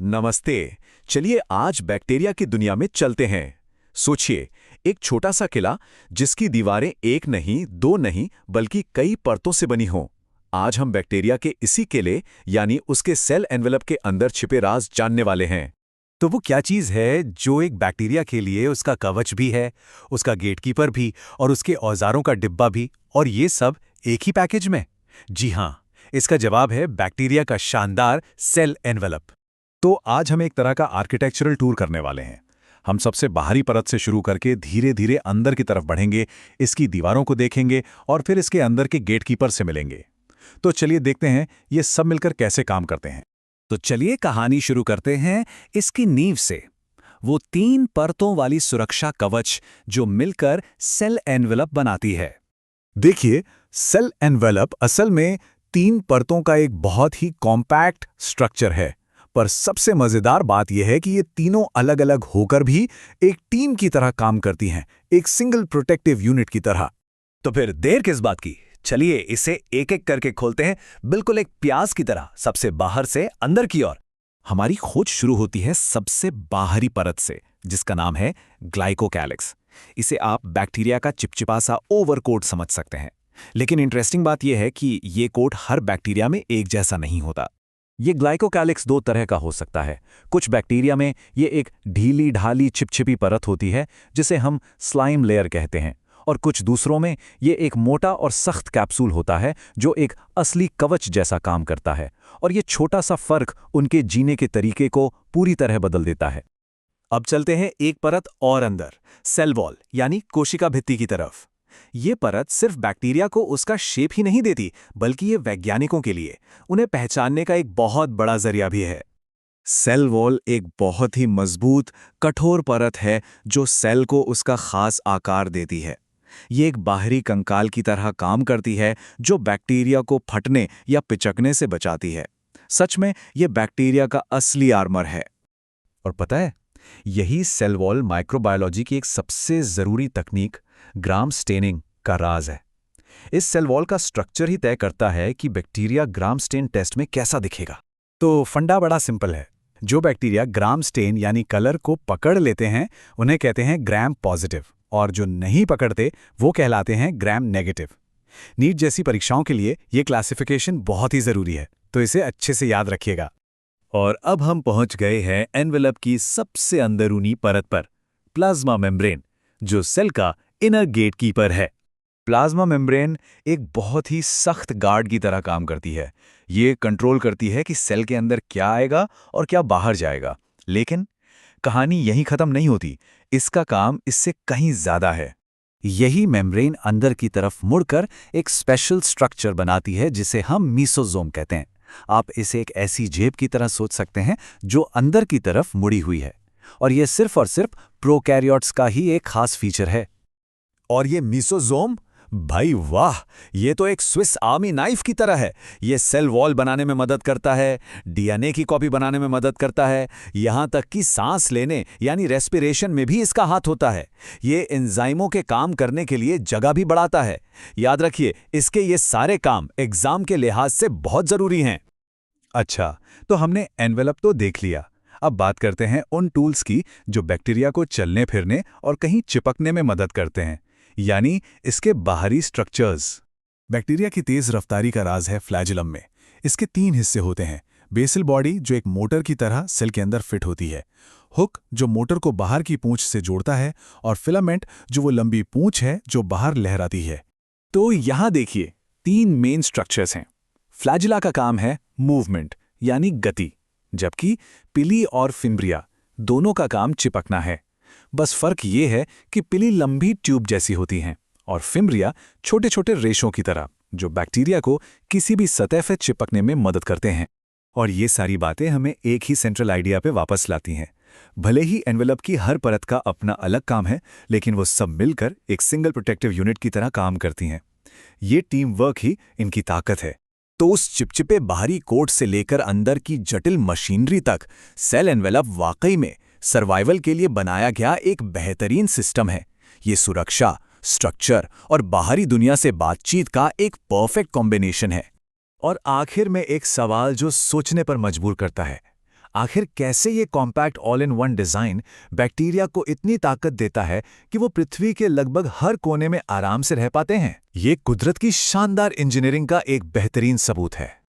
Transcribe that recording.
नमस्ते। चलिए आज बैक्टीरिया की दुनिया में चलते हैं। सोचिए, एक छोटा सा किला जिसकी दीवारें एक नहीं, दो नहीं, बल्कि कई परतों से बनी हों। आज हम बैक्टीरिया के इसी किले यानी उसके सेल एनवेलप के अंदर छिपे राज जानने वाले हैं। तो वो क्या चीज़ है जो एक बैक्टीरिया के लिए उसका कवच भी है, उसका गेटकीपर भी और उसके औजारों का डिब्बा भी, और ये सब एक ही पैकेज में? जी हाँ, इसका जवाब है बैक्टीरिया का शानदार सेल एनवेलप। तो आज हम एक तरह का आर्किटेक्चरल टूर करने वाले हैं। हम सबसे बाहरी परत से शुरू करके धीरे धीरे अंदर की तरफ बढ़ेंगे, इसकी दीवारों को देखेंगे और फिर इसके अंदर के गेटकीपर से मिलेंगे। तो चलिए देखते हैं ये सब मिलकर कैसे काम करते हैं। तो चलिए कहानी शुरू करते हैं इसकी नींव से। वो 3 परतों वाली सुरक्षा कवच जो मिलकर सेल एनवेलप बनाती है। देखिए, सेल एनवेलप असल में 3 परतों का एक बहुत ही कॉम्पैक्ट स्ट्रक्चर है। पर सबसे मजेदार बात यह है कि ये तीनों अलग अलग होकर भी एक टीम की तरह काम करती हैं, एक सिंगल प्रोटेक्टिव यूनिट की तरह। तो फिर देर किस बात की, चलिए इसे एक एक करके खोलते हैं, बिल्कुल एक प्याज की तरह, सबसे बाहर से अंदर की ओर। हमारी खोज शुरू होती है सबसे बाहरी परत से, जिसका नाम है ग्लाइकोकैलिक्स। इसे आप बैक्टीरिया का चिपचिपा सा ओवरकोट समझ सकते हैं। लेकिन इंटरेस्टिंग बात यह है कि ये कोट हर बैक्टीरिया में एक जैसा नहीं होता। ये ग्लाइकोकैलिक्स 2 तरह का हो सकता है। कुछ बैक्टीरिया में ये एक ढीली ढाली चिपचिपी परत होती है जिसे हम स्लाइम लेयर कहते हैं, और कुछ दूसरों में ये एक मोटा और सख्त कैप्सूल होता है जो एक असली कवच जैसा काम करता है। और ये छोटा सा फर्क उनके जीने के तरीके को पूरी तरह बदल देता है। अब चलते हैं एक परत और अंदर, सेल वॉल यानी कोशिका भित्ति की तरफ। ये परत सिर्फ बैक्टीरिया को उसका शेप ही नहीं देती, बल्कि ये वैज्ञानिकों के लिए उन्हें पहचानने का एक बहुत बड़ा जरिया भी है। सेल वॉल एक बहुत ही मजबूत, कठोर परत है जो सेल को उसका खास आकार देती है। ये एक बाहरी कंकाल की तरह काम करती है जो बैक्टीरिया को फटने या पिचकने से बचाती है। सच में ये बैक्टीरिया का असली आर्मर है। और पता है, यही सेल वॉल माइक्रोबायोलॉजी की एक सबसे जरूरी तकनीक ग्राम स्टेनिंग का राज है। इस सेल वॉल का स्ट्रक्चर ही तय करता है कि बैक्टीरिया ग्राम स्टेन टेस्ट में कैसा दिखेगा। तो फंडा बड़ा सिंपल है। जो बैक्टीरिया ग्राम स्टेन यानी कलर को पकड़ लेते हैं उन्हें कहते हैं ग्राम पॉजिटिव, और जो नहीं पकड़ते वो कहलाते हैं ग्राम नेगेटिव। नीट जैसी परीक्षाओं के लिए ये क्लासिफिकेशन बहुत ही जरूरी है, तो इसे अच्छे से याद रखिएगा। और अब हम पहुंच गए हैं एनवेलप की सबसे अंदरूनी परत पर, प्लाज्मा मेम्ब्रेन, जो सेल का इनर गेटकीपर है। प्लाज्मा मेम्ब्रेन एक बहुत ही सख्त गार्ड की तरह काम करती है। ये कंट्रोल करती है कि सेल के अंदर क्या आएगा और क्या बाहर जाएगा। लेकिन कहानी यहीं खत्म नहीं होती, इसका काम इससे कहीं ज्यादा है। यही मेम्ब्रेन अंदर की तरफ मुड़कर एक स्पेशल स्ट्रक्चर बनाती है जिसे हम मीसोजोम कहते हैं। आप इसे एक ऐसी जेब की तरह सोच सकते हैं जो अंदर की तरफ मुड़ी हुई है, और यह सिर्फ और सिर्फ प्रोकैरियोट्स का ही एक खास फीचर है। और ये मीसोजोम, भाई वाह, ये तो एक स्विस आर्मी नाइफ की तरह है। ये सेल वॉल बनाने में मदद करता है, डीएनए की कॉपी बनाने में मदद करता है, यहां तक कि सांस लेने यानी रेस्पिरेशन में भी इसका हाथ होता है। ये एंजाइमों के काम करने के लिए जगह भी बढ़ाता है। याद रखिए, इसके ये सारे काम एग्जाम के लिहाज से बहुत जरूरी हैं। अच्छा, तो हमने एनवेलप तो देख लिया। अब बात करते हैं उन टूल्स की जो बैक्टीरिया को चलने फिरने और कहीं चिपकने में मदद करते हैं, यानी इसके बाहरी स्ट्रक्चर्स। बैक्टीरिया की तेज रफ्तारी का राज है फ्लैजिलम में। इसके 3 हिस्से होते हैं। बेसल बॉडी जो एक मोटर की तरह सेल के अंदर फिट होती है, हुक जो मोटर को बाहर की पूंछ से जोड़ता है, और फिलामेंट जो वो लंबी पूंछ है जो बाहर लहराती है। तो यहां देखिए 3 मेन स्ट्रक्चर्स हैं। फ्लैजिला का काम है मूवमेंट यानी गति, जबकि पिली और फिम्ब्रिया दोनों का काम चिपकना है। बस फर्क ये है कि पिली लंबी ट्यूब जैसी होती हैं और फिम्ब्रिया छोटे छोटे रेशों की तरह, जो बैक्टीरिया को किसी भी सतह से चिपकने में मदद करते हैं। और ये सारी बातें हमें एक ही सेंट्रल आइडिया पे वापस लाती हैं। भले ही एनवेलप की हर परत का अपना अलग काम है, लेकिन वो सब मिलकर एक सिंगल प्रोटेक्टिव यूनिट की तरह काम करती हैं। ये टीम वर्क ही इनकी ताकत है। तो उस चिपचिपे बाहरी कोट से लेकर अंदर की जटिल मशीनरी तक, सेल एनवेलप वाकई में सर्वाइवल के लिए बनाया गया एक बेहतरीन सिस्टम है। ये सुरक्षा, स्ट्रक्चर और बाहरी दुनिया से बातचीत का एक परफेक्ट कॉम्बिनेशन है। और आखिर में एक सवाल जो सोचने पर मजबूर करता है, आखिर कैसे ये compact all in one design bacteria को इतनी ताकत देता है कि वो पृथ्वी के लगभग हर कोने में आराम से रह पाते हैं? ये कुदरत की शानदार इंजीनियरिंग का एक बेहतरीन सबूत है।